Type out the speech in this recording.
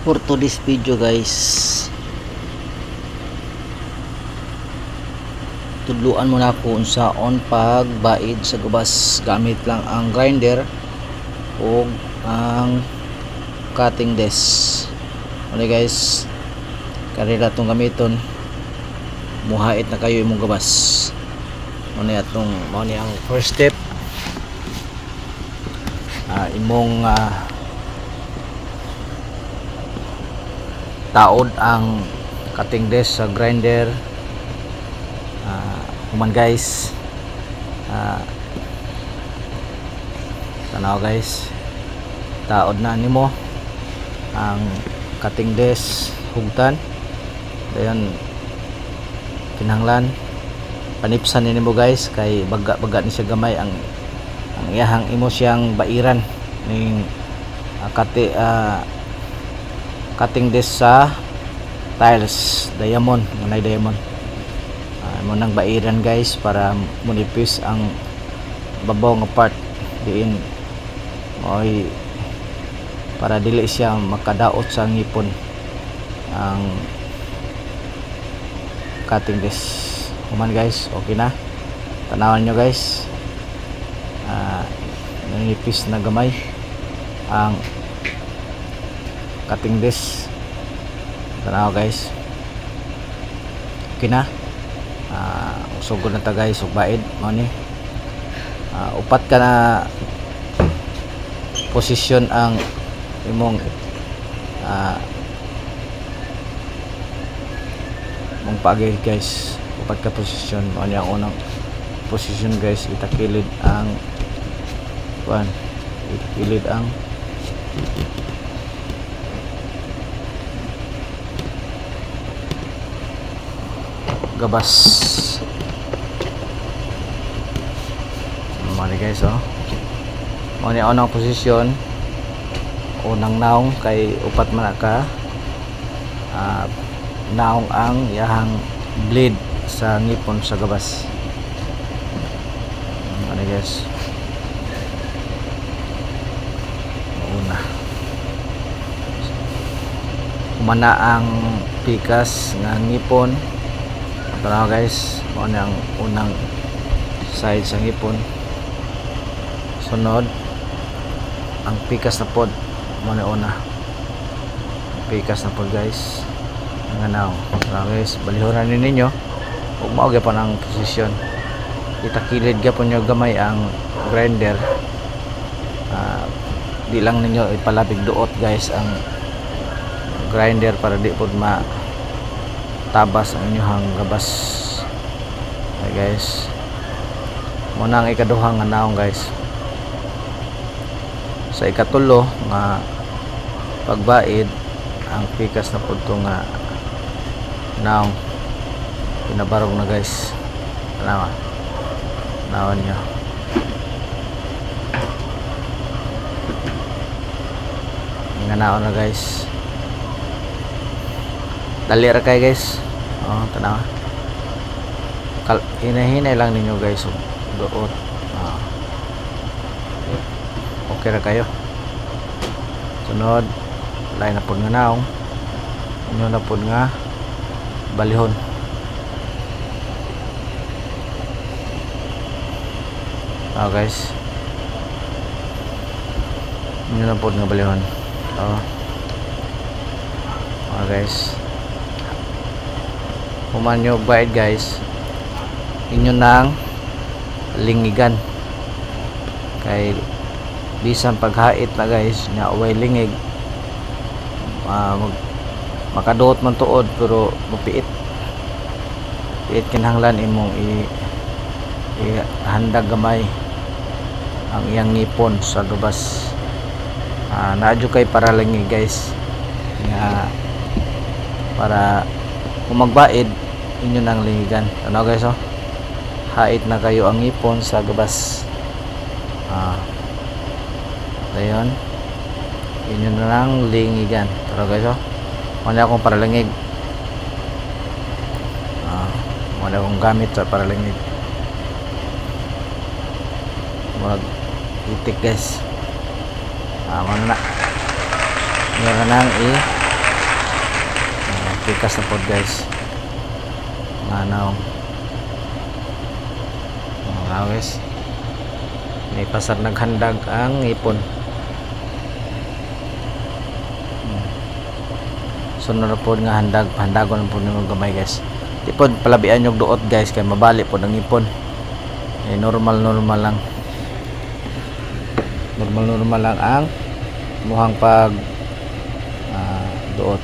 For today's video guys, tudluan muna ako sa on pagbaid sa gubas gamit lang ang grinder o ang cutting desk. Okay guys, karila itong gamiton, muhait na kayo imong gabas. Muna ang first step, imong taod ang cutting desk sa grinder. Human guys, tanaw guys, taod na nimo ang cutting desk hugtan, dayon kinahanglan panipsan nimo guys, kay baga ni siya gamay ang iyahang imo siyang bairan ning cutting desk sa tiles diamond, nganay diamond. Mo nang bairan guys para munipis ang babaw nga part diin, oy, para dili siya makadaot sa ngipon ang cutting desk. Human guys, okay na, tanawan nyo guys, nanipis na gamay ang cutting desk. Tanaw guys, okay na. Sugod na ta guys, ugbaid mo ni, upat ka na posisyon ang imong mong pagay guys. Upat ka posisyon mo ni, ang unang posisyon guys, itakilid ang gabas. Mali guys, mo ni unang posisyon, unang naong kay upat man ka naong ang yahang blade sa ngipon sa gabas. Mali guys, una umana ang pikas nga ngipon. Tanaw guys, mo ang unang side sa ngipon. Sunod ang pikas na pod, mo na una pikas na pod guys, ang anaw. Tanaw guys, balihoran ninyo ug mao gyud pa nang posisyon, itakilid gyapon nyo gamay ang grinder. Di lang ninyo ipalabig duot guys ang grinder para di pod tabas ang inyong gabas. Okay guys, muna ang ikaduhang nga naong guys. Sa ikatulo nga pagbaid, ang pikas na punto nga naong pinabarog na guys. Nawan nyo, nga naon na guys, dali ra kay guys. Tanaw, hinahinay lang ninyo guys, duot. Okay ra kayo. Sunod, lain na pod nga naong, inyo na pod nga balihon. Guys, inyo na pod nga balihon. Guys, human nyo bayad guys, inyo nang lingigan, kay bisan paghait na guys nga uway lingig, makaduot man tuod pero mapiit kinahanglan imong ihandag gamay ang iyang ngipon sa gabas. Naadyo kay para lingig guys, nga para kung magbaid inyo nang lingigan. Ano guys, hait na kayo ang ngipon sa gabas. Dayon inyo na lang lingigan. Pero guys, wala akong paralingig, wala akong gamit sa paralingig. Mag itik guys, mana na nang pikas na po guys. Nganaw. Guys. May pasar naghandag ang ipon. Sunod na po nga handagon po nimo gamay guys. Di po palabian yung duot guys kay mabali po ng ipon. Normal lang. Normal lang ang muhang pag duot.